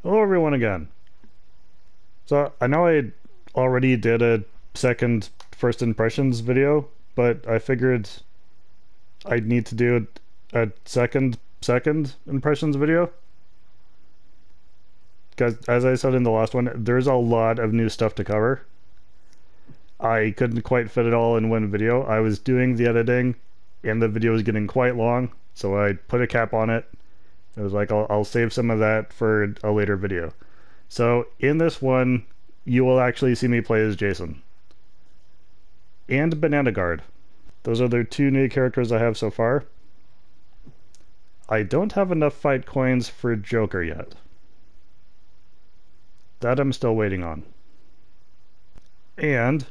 Hello everyone again. So I know I already did a second first impressions video, but I figured I'd need to do a second impressions video. Because as I said in the last one, there's a lot of new stuff to cover. I couldn't quite fit it all in one video. I was doing the editing and the video was getting quite long, so I put a cap on it. It was like I'll save some of that for a later video. So in this one, you will actually see me play as Jason. And Banana Guard. Those are the two new characters I have so far. I don't have enough fight coins for Joker yet. That I'm still waiting on. And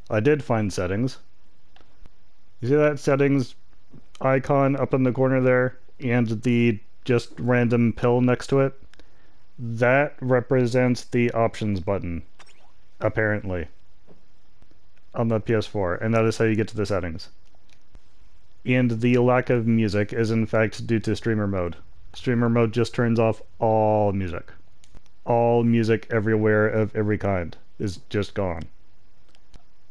I did find settings. You see that settings icon up in the corner there and the just random pill next to it? That represents the options button, apparently, on the PS4, and that is how you get to the settings. And the lack of music is in fact due to streamer mode. Streamer mode just turns off all music. All music everywhere of every kind is just gone.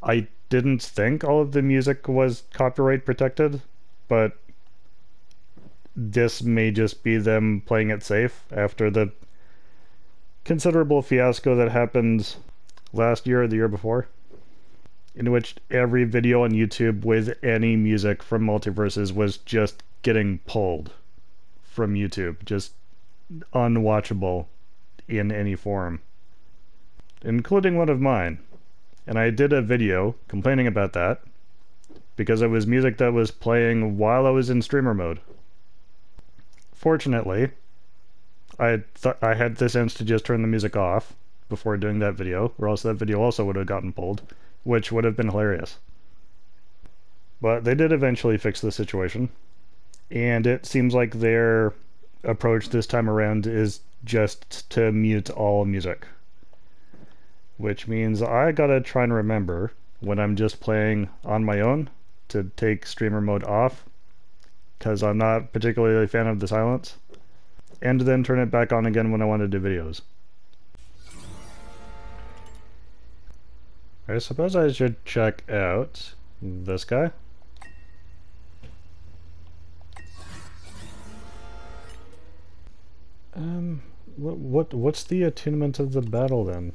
I didn't think all of the music was copyright protected, but this may just be them playing it safe after the considerable fiasco that happened last year or the year before, in which every video on YouTube with any music from MultiVersus was just getting pulled from YouTube, just unwatchable in any form, including one of mine. And I did a video complaining about that because it was music that was playing while I was in streamer mode. Fortunately, I had the sense to just turn the music off before doing that video, or else that video also would have gotten pulled, which would have been hilarious. But they did eventually fix the situation, and it seems like their approach this time around is just to mute all music. Which means I gotta try and remember, when I'm just playing on my own, to take streamer mode off, because I'm not particularly a fan of the silence, and then turn it back on again when I want to do videos. I suppose I should check out this guy. What's the attunement of the battle then?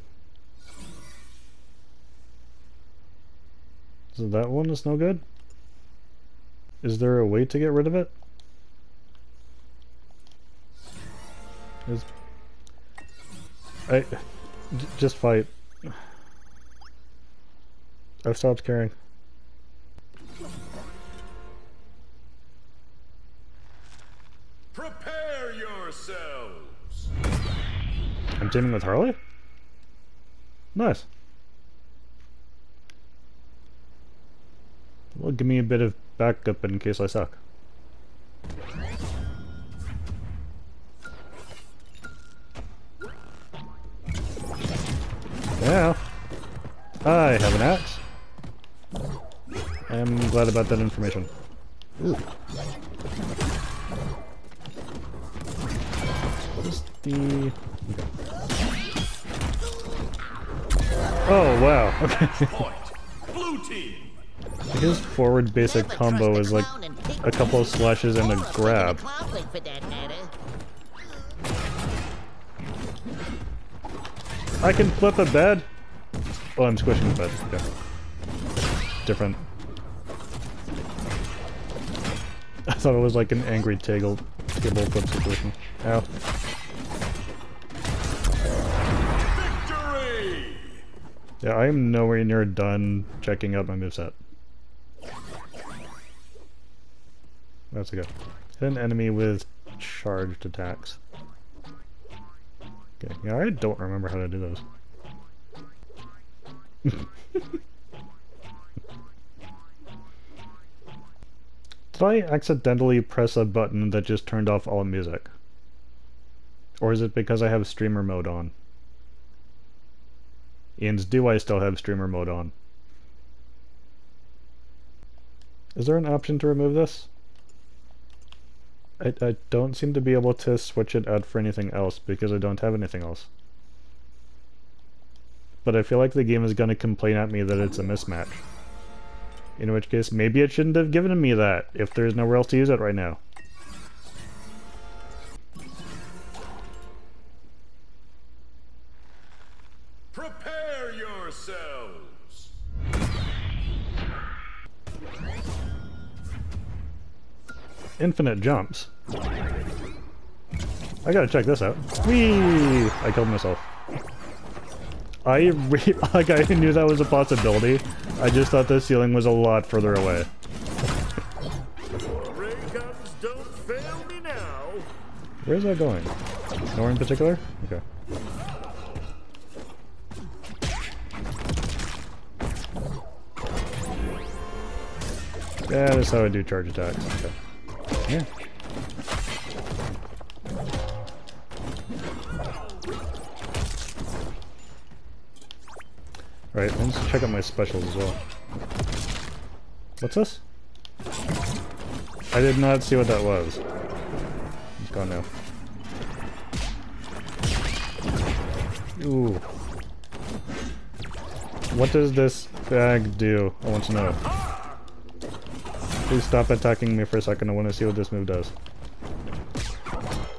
So that one is no good? Is there a way to get rid of it? Just fight. I've stopped caring. Prepare yourselves. I'm teaming with Harley? Nice. Well, give me a bit of backup in case I suck. Yeah. I have an axe. I am glad about that information. Ooh. What is the... Okay. Oh, wow. Okay. Blue team. His forward basic combo is like a couple of slashes and a grab. I can flip a bed? Oh, I'm squishing the bed. Okay. Different. I thought it was like an angry table flip situation. Ow. Victory! Yeah, I am nowhere near done checking out my moveset. That's a go. Hit an enemy with charged attacks. Okay, yeah, I don't remember how to do those. Did I accidentally press a button that just turned off all music? Or is it because I have streamer mode on? And do I still have streamer mode on? Is there an option to remove this? I don't seem to be able to switch it out for anything else because I don't have anything else. But I feel like the game is going to complain at me that it's a mismatch. In which case, maybe it shouldn't have given me that if there's nowhere else to use it right now. Prepare yourselves. Infinite jumps. I gotta check this out. Whee! I killed myself. I knew that was a possibility. I just thought the ceiling was a lot further away. Ray guns don't fail me now. Where's that going? Nowhere in particular? Okay. Yeah, that's how I do charge attacks. Okay. Yeah. Alright, let's check out my specials as well. What's this? I did not see what that was. It's gone now. Ooh. What does this bag do? I want to know. Please stop attacking me for a second. I want to see what this move does.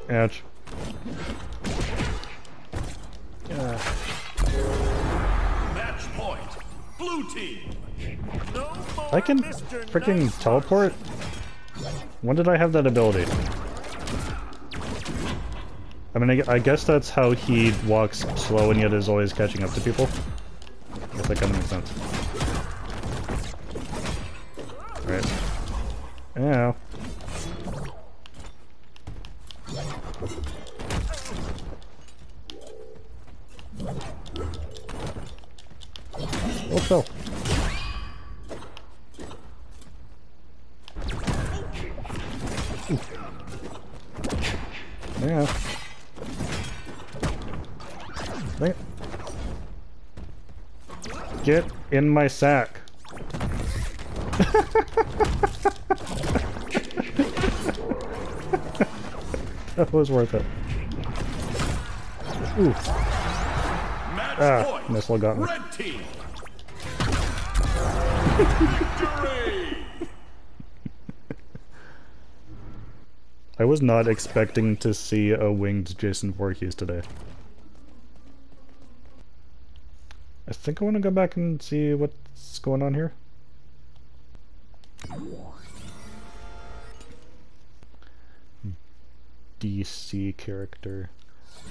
Ouch. Match point. Blue team. No more I can Mr. freaking Nice teleport? When did I have that ability? I mean, I guess that's how he walks slow and yet is always catching up to people. I guess that kind of makes sense. Right. Ow. Oh, fell. Yeah. Dang it. Get in my sack. That was worth it. Ooh. Match point. Missile got me. Red team. Victory. I was not expecting to see a winged Jason Voorhees today. I think I want to go back and see what's going on here. DC character.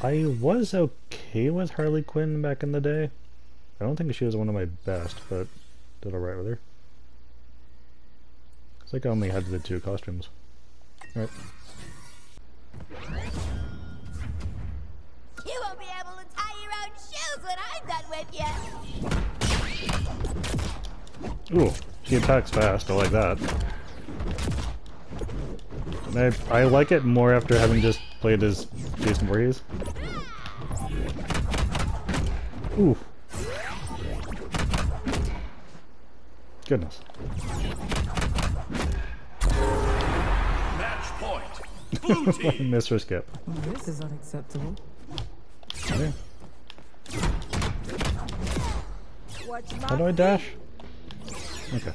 I was okay with Harley Quinn back in the day. I don't think she was one of my best, but did alright with her. It's like I only had the 2 costumes. Alright. You won't be able to tie your own shoes when I'm done with you. Ooh, she attacks fast. I like that. I like it more after having just played as Jason Voorhees. Ooh. Goodness. Match point. Blue team. Mr. Skip. This is unacceptable. Yeah. What's How do I dash? Okay.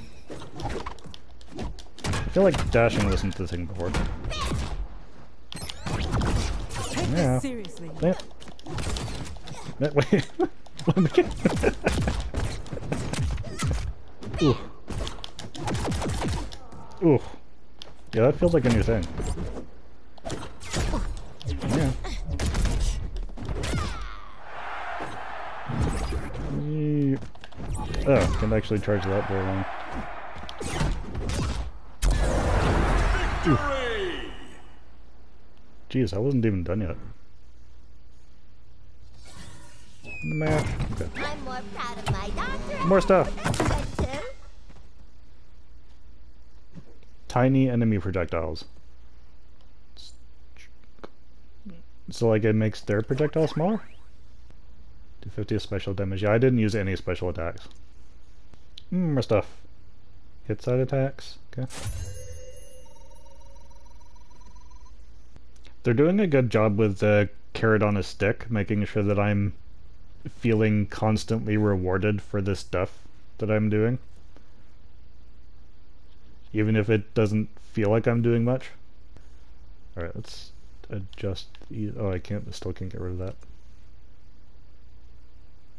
I feel like dashing wasn't the thing before. Take Yeah. this seriously. Yeah. Wait. Let me get... Ooh. Ooh. Yeah, that feels like a new thing. Yeah. Oh, can't actually charge that very long. Victory. Jeez, I wasn't even done yet. The match. Okay. I'm more proud of my doctor. More stuff. That's good too. Tiny enemy projectiles. So like it makes their projectile smaller? 250 special damage. Yeah, I didn't use any special attacks. More stuff. Hit side attacks. Okay. They're doing a good job with the carrot on a stick, making sure that I'm feeling constantly rewarded for the stuff that I'm doing. Even if it doesn't feel like I'm doing much. Alright, let's adjust... Oh, I still can't get rid of that.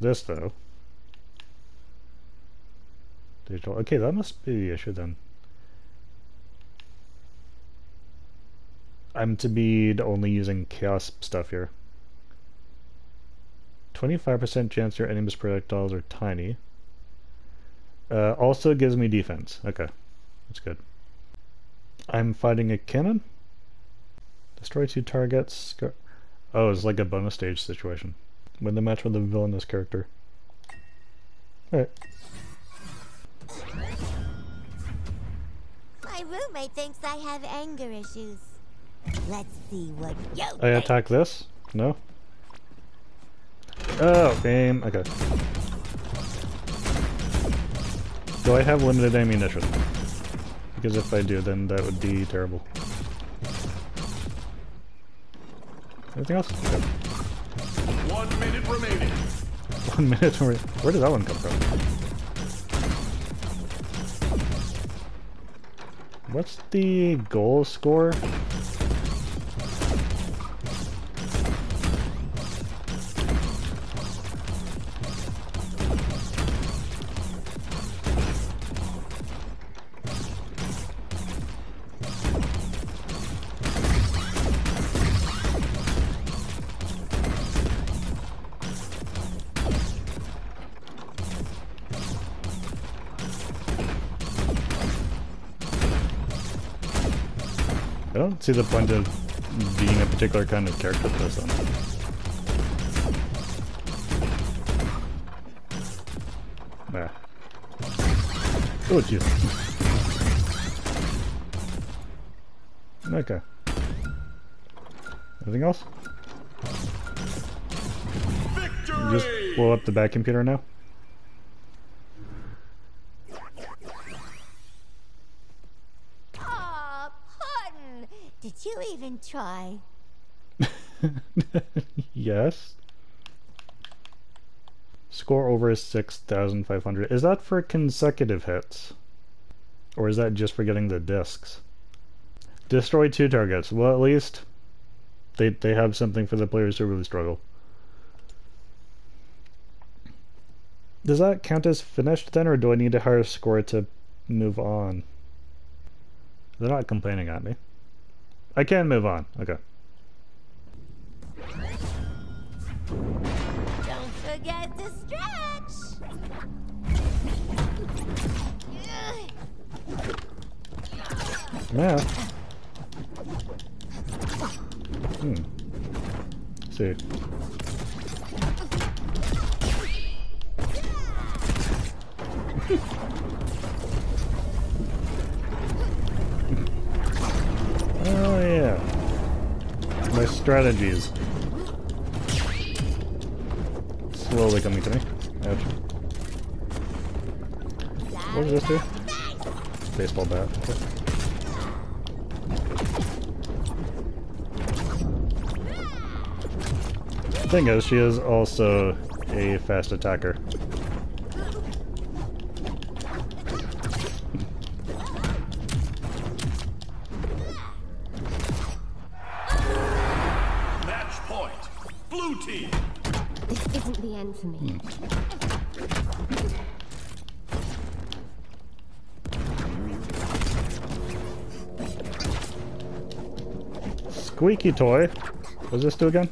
This, though. Digital. Okay, that must be the issue then. I'm to be only using chaos stuff here. 25% chance your enemy's projectiles are tiny. Also gives me defense. Okay, that's good. I'm fighting a cannon. Destroy 2 targets. Oh, it's like a bonus stage situation. Win the match with a villainous character. Alright. My roommate thinks I have anger issues. Let's see what you I attack this? No? Oh, aim. Okay. Do I have limited ammunition? Because if I do, then that would be terrible. Anything else? Okay. 1 minute remaining. 1 minute. Where did that one come from? What's the goal score? I don't see the point of being a particular kind of character for this one. Ah. Oh, jeez. Okay. Anything else? Victory! Just blow up the back computer now? Aw, Puddin'! Did you even try? Yes. Score over 6,500. Is that for consecutive hits? Or is that just for getting the discs? Destroy 2 targets. Well, at least they have something for the players who really struggle. Does that count as finished then, or do I need a higher score to move on? They're not complaining at me. I can move on. Okay. Don't forget to stretch! Yeah. See. Oh yeah. My strategies. Slowly coming to me. Ouch. What does this do? Baseball bat. Okay. Thing is, she is also a fast attacker. Match point. Blue team. This isn't the end for me. Squeaky toy. What does this do again?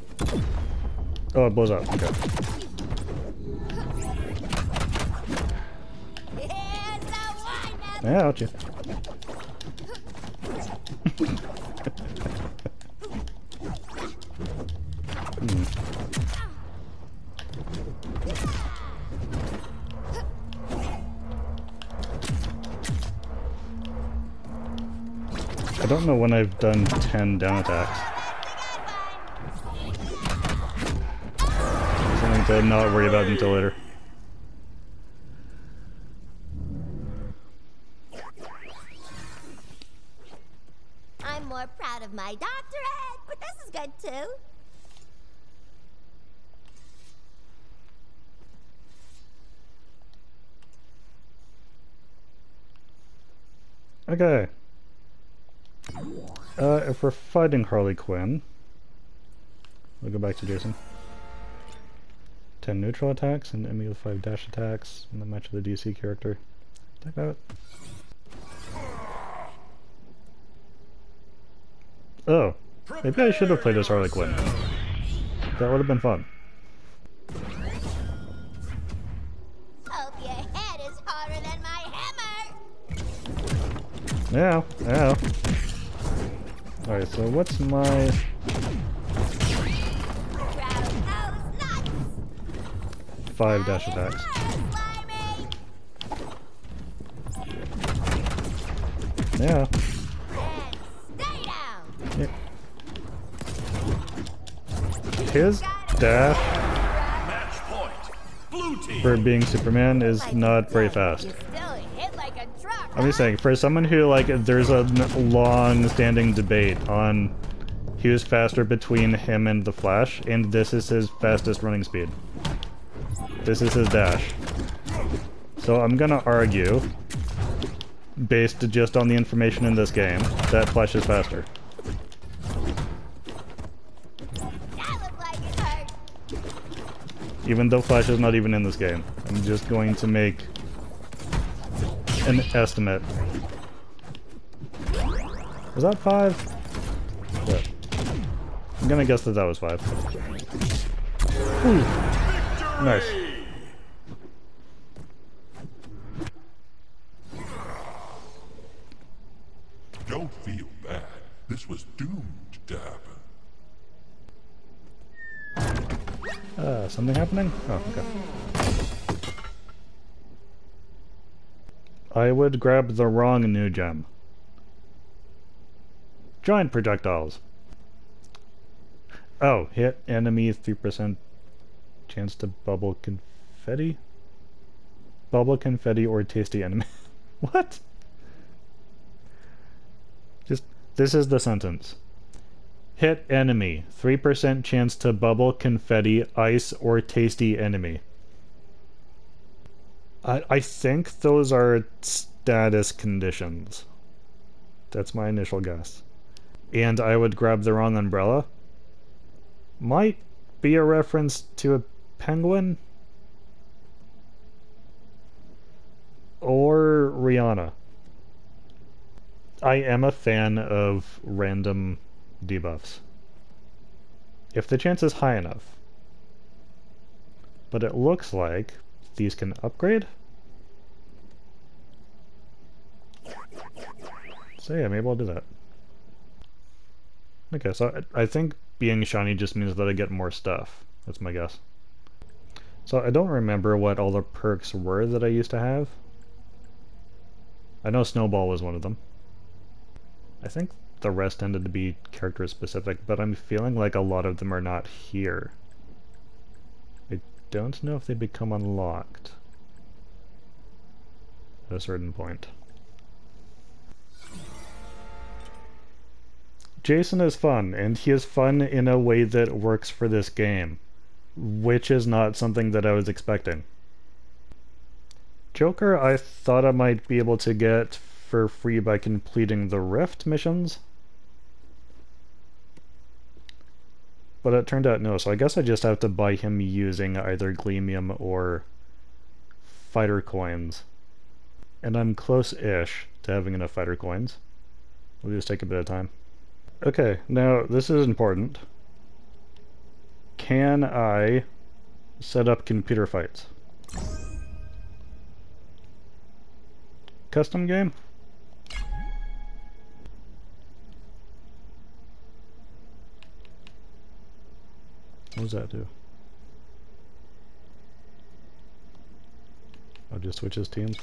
Oh, it blows up. Okay. Here's the wind-up! Yeah, ouchie. I don't know when I've done 10 down attacks. Something to not worry about until later. I'm more proud of my doctorate, but this is good too. Okay. If we're fighting Harley Quinn, we'll go back to Jason. 10 neutral attacks and enemy with 5 dash attacks in the match of the DC character. Attack that. Oh, maybe I should have played as Harley Quinn. That would have been fun. Hope your head is harder than my hammer. Yeah, yeah. Alright, so what's my... Round those nuts. 5 dash attacks. Slimy. Yeah. And stay down. His dash Match point. Blue team. for being Superman is not very fast. You still hit like a truck. I'm just saying, for someone who, like, there's a long-standing debate on who's faster between him and the Flash, and this is his fastest running speed. This is his dash. So I'm gonna argue, based just on the information in this game, that Flash is faster. That looked like it hurt. Even though Flash is not even in this game. I'm just going to make an estimate. Was that 5? Yeah. I'm gonna guess that that was 5. Ooh. Nice. Don't feel bad. This was doomed to happen. Something happening? Oh, okay. I would grab the wrong new gem. Giant projectiles. Oh, hit enemy 3% chance to bubble confetti? Bubble confetti or tasty enemy. What? Just, this is the sentence. Hit enemy, 3% chance to bubble confetti, ice, or tasty enemy. I think those are status conditions. That's my initial guess. And I would grab the wrong umbrella. Might be a reference to a penguin? Or Rihanna. I am a fan of random debuffs. If the chance is high enough. But it looks like these can upgrade? So yeah, maybe I'll do that. Okay, so I think being shiny just means that I get more stuff. That's my guess. So I don't remember what all the perks were that I used to have. I know Snowball was one of them. I think the rest tended to be character specific, but I'm feeling like a lot of them are not here. I don't know if they become unlocked at a certain point. Jason is fun, and he is fun in a way that works for this game, which is not something that I was expecting. Joker I thought I might be able to get for free by completing the Rift missions, but it turned out no, so I guess I just have to buy him using either Gleamium or fighter coins. And I'm close-ish to having enough fighter coins. We'll just take a bit of time. Okay, now this is important. Can I set up computer fights? Custom game? What does that do? I'll just switch his teams.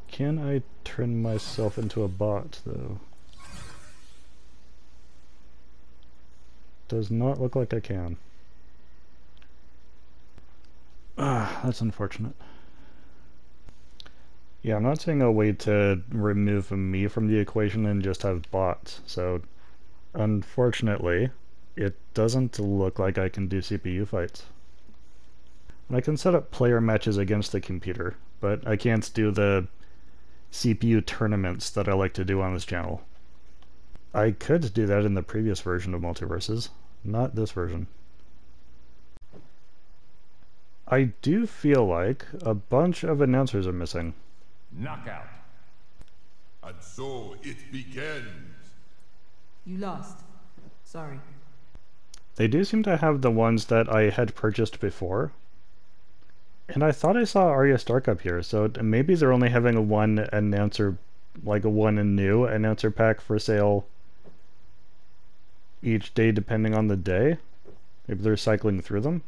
Can I turn myself into a bot, though? Does not look like I can. Ah, that's unfortunate. Yeah, I'm not seeing a way to remove me from the equation and just have bots, so unfortunately, it doesn't look like I can do CPU fights. And I can set up player matches against the computer, but I can't do the CPU tournaments that I like to do on this channel. I could do that in the previous version of MultiVersus, not this version. I do feel like a bunch of announcers are missing. Knockout. And so it begins. You lost. Sorry. They do seem to have the ones that I had purchased before. And I thought I saw Arya Stark up here, so maybe they're only having a one announcer, like a one and new announcer pack for sale each day depending on the day. Maybe they're cycling through them.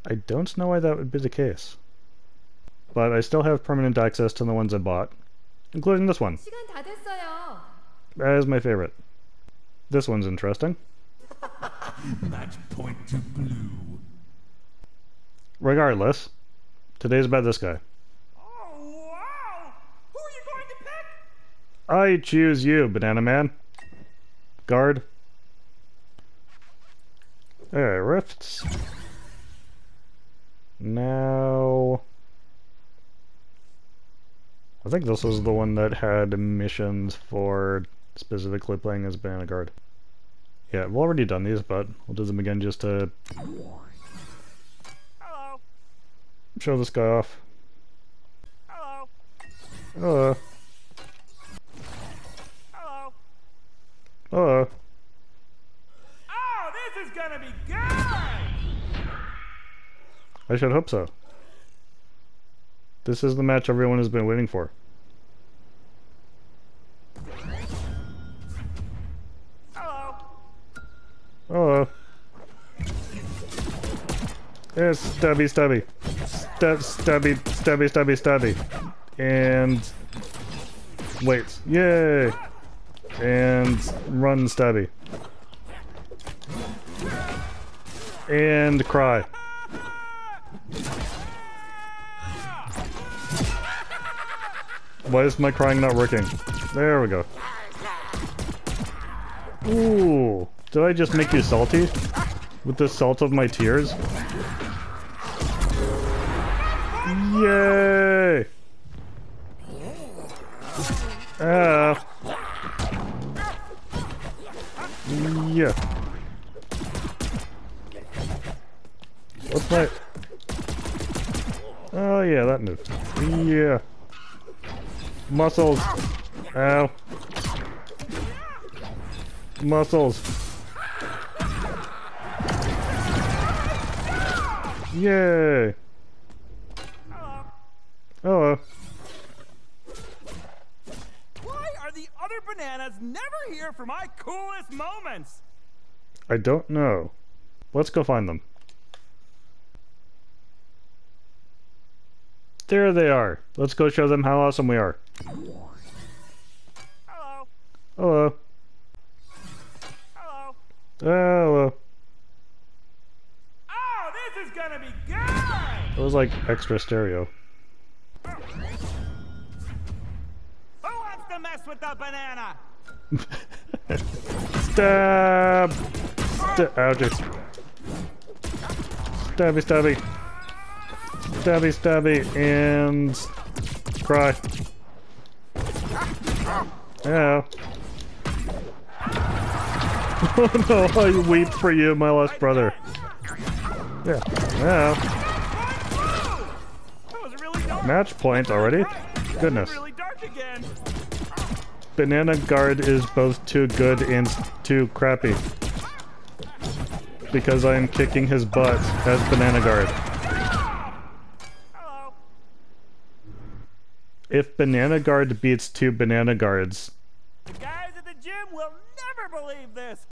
I don't know why that would be the case. But I still have permanent access to the ones I bought, including this one. 시간 다 됐어요. That is my favorite. This one's interesting. Match point to blue. Regardless, today's about this guy. Oh, wow! Who are you going to pick? I choose you, Banana Man. Guard. Alright, rifts. Now... I think this was the one that had missions for specifically playing as Banana Guard. Yeah, we've already done these, but we'll do them again just to Hello. show this guy off. Hello. Hello. Hello. Hello. Oh, this is gonna be good! I should hope so. This is the match everyone has been waiting for. Hello. Hello. It's stabby, stabby. Stabby, stabby, stabby, stabby. And... wait. Yay! And run, stabby. And cry. Why is my crying not working? There we go. Ooh. Did I just make you salty? With the salt of my tears? Yay! Ah. Yeah. What's my... oh yeah, that moved. Yeah. Muscles. Ow. Muscles. Yay. Hello. Why are the other bananas never here for my coolest moments? I don't know. Let's go find them. There they are. Let's go show them how awesome we are. Hello. Hello. Hello. Hello. Oh, this is gonna be good! That was like extra stereo. Who wants to mess with the banana? Stab! Ouchie. Stabby, stabby. Stabby, stabby, and... cry. Ow. Oh no, I weep for you, my lost brother. Yeah. Ow. That was really dark. Match point already? Goodness. Really dark again. Banana Guard is both too good and too crappy. Because I am kicking his butt as Banana Guard. Hello. If Banana Guard beats two Banana Guards, The guys at the gym will never believe this.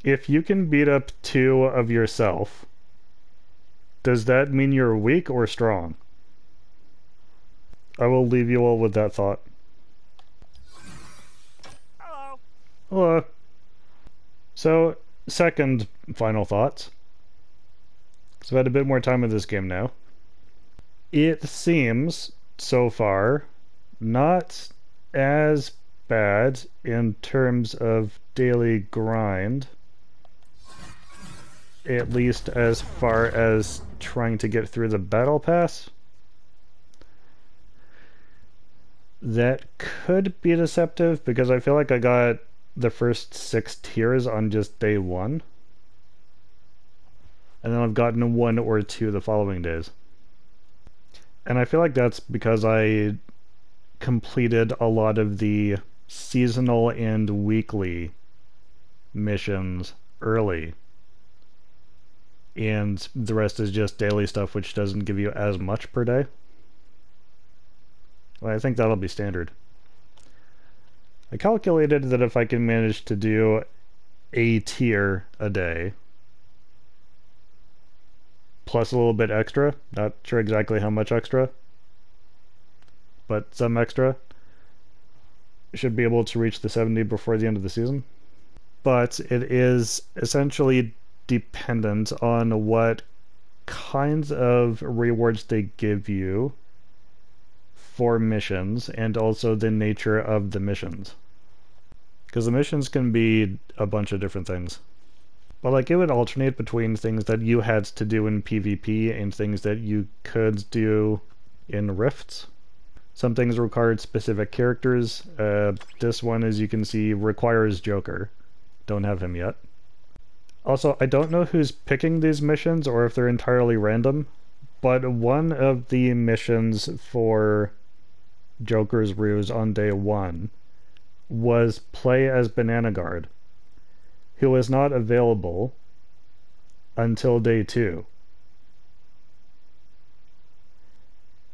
if you can beat up two of yourself, does that mean you're weak or strong? I will leave you all with that thought. Hello. Hello. So, second final thoughts. So I've had a bit more time with this game now. It seems so far. Not as bad in terms of daily grind. At least as far as trying to get through the battle pass. That could be deceptive because I feel like I got the first 6 tiers on just day 1. And then I've gotten 1 or 2 the following days. And I feel like that's because I completed a lot of the seasonal and weekly missions early. And the rest is just daily stuff, which doesn't give you as much per day. Well, I think that'll be standard. I calculated that if I can manage to do a tier a day, plus a little bit extra, not sure exactly how much extra, but some extra, should be able to reach the 70 before the end of the season. But it is essentially dependent on what kinds of rewards they give you for missions and also the nature of the missions. Because the missions can be a bunch of different things. But like it would alternate between things that you had to do in PvP and things that you could do in rifts. Some things required specific characters. This one, as you can see, requires Joker. Don't have him yet. Also, I don't know who's picking these missions or if they're entirely random, but one of the missions for Joker's Ruse on day 1 was play as Banana Guard, who was not available until day 2.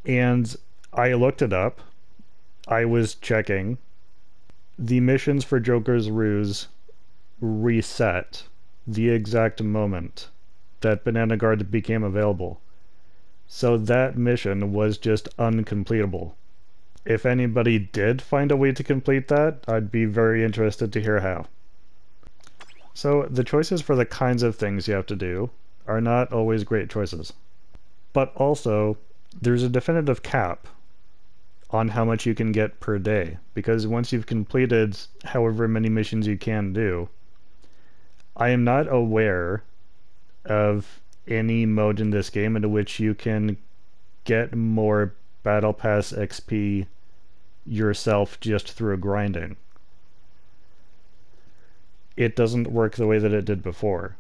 And I looked it up. I was checking. The missions for Joker's Ruse reset the exact moment that Banana Guard became available. So that mission was just uncompletable. If anybody did find a way to complete that, I'd be very interested to hear how. So the choices for the kinds of things you have to do are not always great choices. But also, there's a definitive cap on how much you can get per day, because once you've completed however many missions you can do, I am not aware of any mode in this game in which you can get more Battle Pass XP yourself just through grinding. It doesn't work the way that it did before.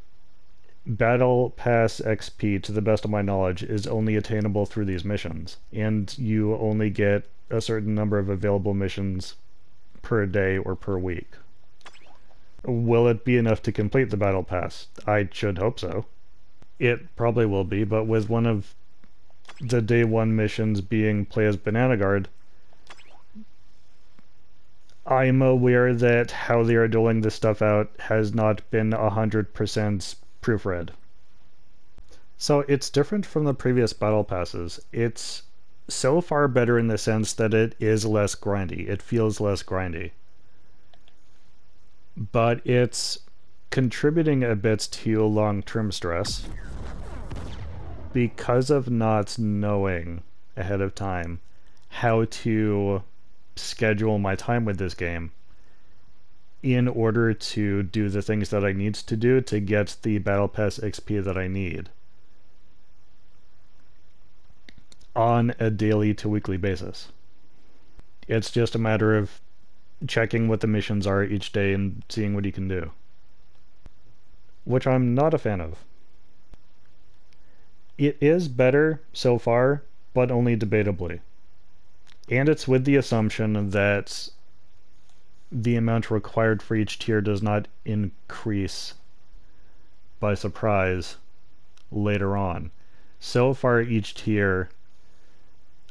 Battle Pass XP, to the best of my knowledge, is only attainable through these missions, and you only get a certain number of available missions per day or per week. Will it be enough to complete the Battle Pass? I should hope so. It probably will be, but with one of the day 1 missions being play as Banana Guard, I'm aware that how they are doling this stuff out has not been 100% proofread. So it's different from the previous Battle Passes. It's so far better in the sense that it is less grindy. It feels less grindy. But it's contributing a bit to long-term stress because of not knowing ahead of time how to schedule my time with this game in order to do the things that I need to do to get the Battle Pass XP that I need on a daily to weekly basis. It's just a matter of checking what the missions are each day and seeing what you can do, which I'm not a fan of. It is better so far, but only debatably. And it's with the assumption that the amount required for each tier does not increase by surprise later on. So far, each tier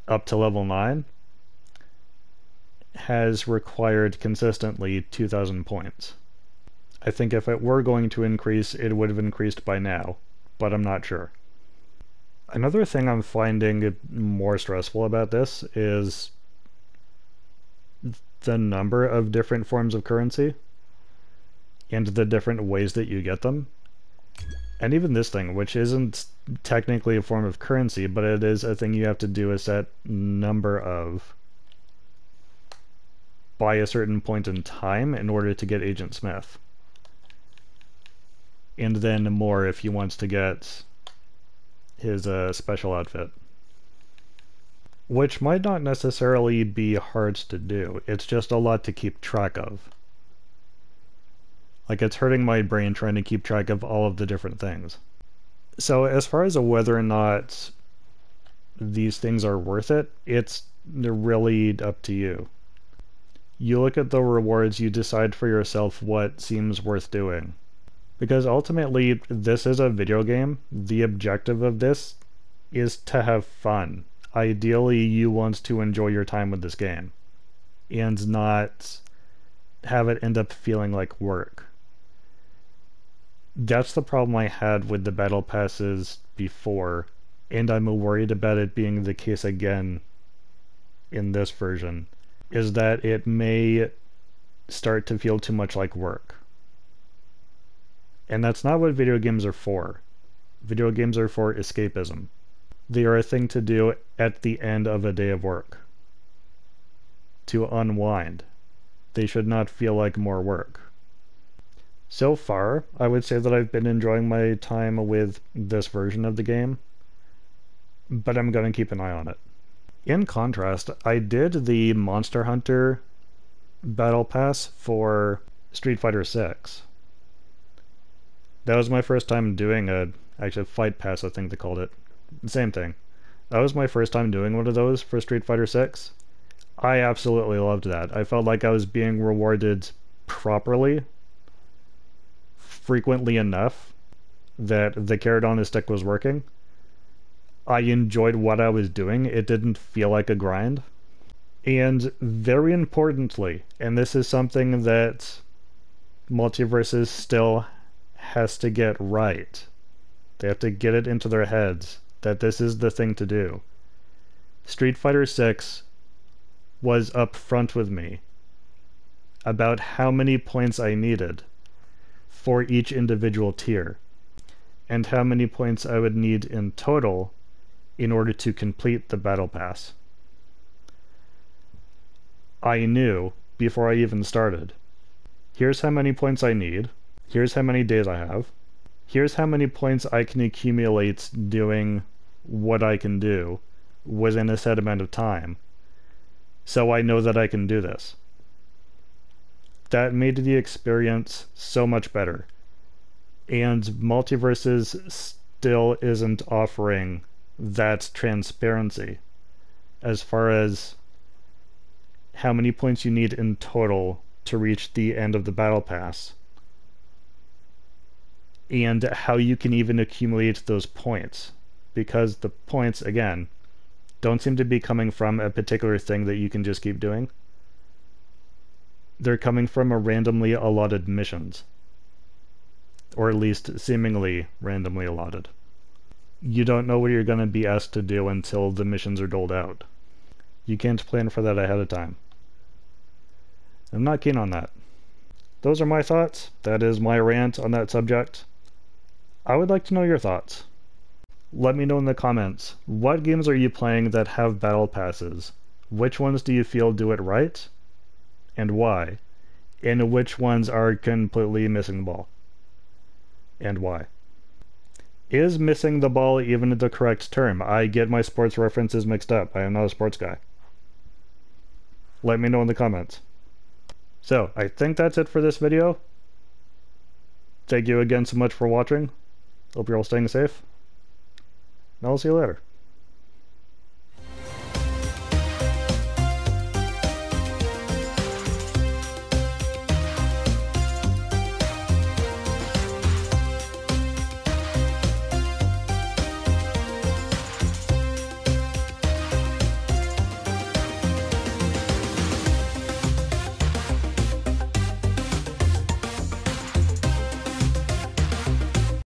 up to level 9 has required consistently 2,000 points. I think if it were going to increase, it would have increased by now, but I'm not sure. Another thing I'm finding more stressful about this is the number of different forms of currency and the different ways that you get them. And even this thing, which isn't technically a form of currency, but it is a thing you have to do a set number of by a certain point in time in order to get Agent Smith. And then more if you want to get his special outfit. Which might not necessarily be hard to do, it's just a lot to keep track of. Like, it's hurting my brain trying to keep track of all of the different things. So as far as whether or not these things are worth it, it's really up to you. You look at the rewards, you decide for yourself what seems worth doing. Because ultimately, this is a video game. The objective of this is to have fun. Ideally, you want to enjoy your time with this game and not have it end up feeling like work. That's the problem I had with the battle passes before, and I'm worried about it being the case again in this version, is that it may start to feel too much like work. And that's not what video games are for. Video games are for escapism. They are a thing to do at the end of a day of work. To unwind. They should not feel like more work. So far, I would say that I've been enjoying my time with this version of the game, but I'm going to keep an eye on it. In contrast, I did the Monster Hunter Battle Pass for Street Fighter 6. That was my first time doing actually Fight Pass, I think they called it. Same thing. That was my first time doing one of those for Street Fighter 6. I absolutely loved that. I felt like I was being rewarded properly, frequently enough, that the carrot on the stick was working. I enjoyed what I was doing. It didn't feel like a grind. And very importantly, and this is something that MultiVersus still has to get right. They have to get it into their heads that this is the thing to do. Street Fighter 6 was upfront with me about how many points I needed for each individual tier, and how many points I would need in total in order to complete the Battle Pass. I knew before I even started. Here's how many points I need. Here's how many days I have. Here's how many points I can accumulate doing what I can do within a set amount of time. So I know that I can do this. That made the experience so much better. And MultiVersus still isn't offering that transparency as far as how many points you need in total to reach the end of the Battle Pass, and how you can even accumulate those points, because the points, again, don't seem to be coming from a particular thing that you can just keep doing. They're coming from a randomly allotted missions, or at least seemingly randomly allotted. You don't know what you're going to be asked to do until the missions are doled out. You can't plan for that ahead of time. I'm not keen on that. Those are my thoughts. That is my rant on that subject. I would like to know your thoughts. Let me know in the comments. What games are you playing that have battle passes? Which ones do you feel do it right? And why? And which ones are completely missing the ball? And why? Is missing the ball even the correct term? I get my sports references mixed up. I am not a sports guy. Let me know in the comments. So, I think that's it for this video. Thank you again so much for watching. Hope you're all staying safe. And I'll see you later.